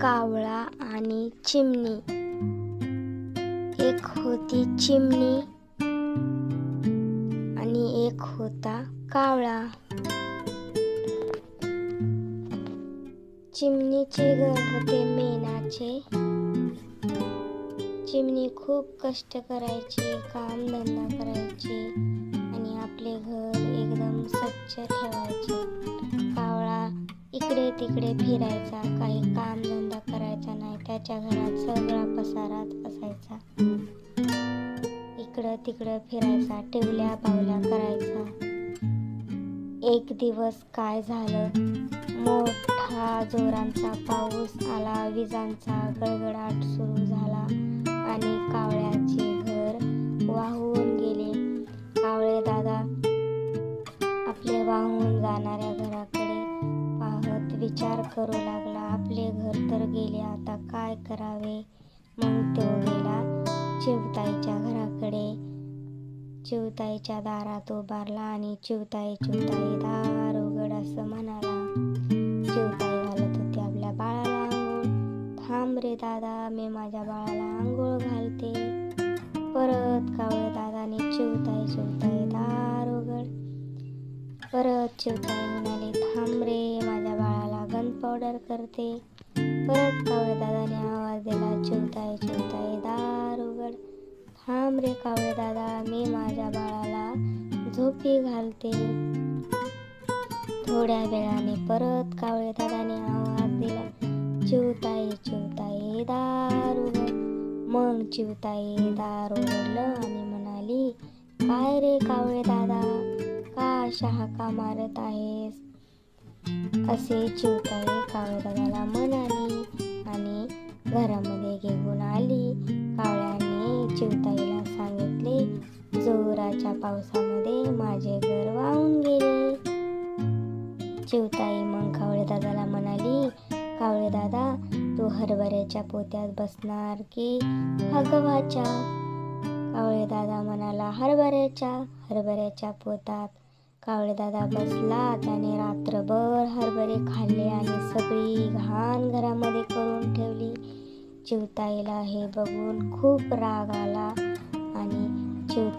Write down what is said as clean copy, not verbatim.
कावळा आणि चिमणी. एक होती चिमणी आणि एक होता कावळा. चिमणीचे घर होते मेणाचे. चिमणी खूप कष्ट करायची, काम धंदा करायची आणि आपले घर एकदम स्वच्छ ठेवायचे. कावळा इकडे तिकडे फिरायचा, काही काम धंदा करायचा नाही. त्याच्या घरात सगळा पसाराच असायचा. इकडं तिकडं फिरायचा, टिवल्या बावल्या करायचा. एक दिवस काय झालं, मोठा जोरांचा पाऊस आला, विजांचा गडगडाट सुरू झाला आणि कावळ्याचे घर वाहून गेले. कावळे दादा आपले वाहून जाणाऱ्या घराकडे पाहत विचार करू लागला, आपले घर तर गेले, आता काय करावे. मग तो गेला चिवताईच्या घराकडे. चिवताईच्या दारात उभारला आणि चिवताई चिवताई दार उघड असं म्हणाला. चिवताई घालत होती आपल्या बाळाला आंघोळ. थांब रे दादा, मी माझ्या बाळाला आंघोळ घालते. परत कावळे दादाने चिवताई चिवताई दार उघड. परत चिवताई म्हणाली, थांब रे, माझ्या बाळाला गन पावडर करते. परत कावळे दादाने आवाज दिला, चिवताई चिवताई दार उघड. थांब रे कावळे दादा, मी माझ्या बाळाला झोपी घालते. थोड्या वेळाने परत कावळे दादाने आवाज दिला, चिवताई चिवताई दार उघड. मग चिवताई दार उघडलं आणि म्हणाली, काय रे कावळे दादा, का अशा हाका मारत आहेस, असे चिवताई कावळे दादाला म्हणाली आणि घरामध्ये घेऊन आली. कावळ्याने चिवताईला सांगितले, जोराच्या पावसामध्ये माझे घर वाहून गेले. चिवताई मग कावळे दादाला म्हणाली, कावळे दादा, तू हरभऱ्याच्या पोत्यात बसणार की गव्हाच्या? कावळे दादा म्हणाला, हरभऱ्याच्या पोतात. कावळे दादा बसला. त्याने रात्रभर हरभरे खाल्ले आणि सगळी घाण घरामध्ये करून ठेवली. चिवताईला हे बघून खूप राग आला.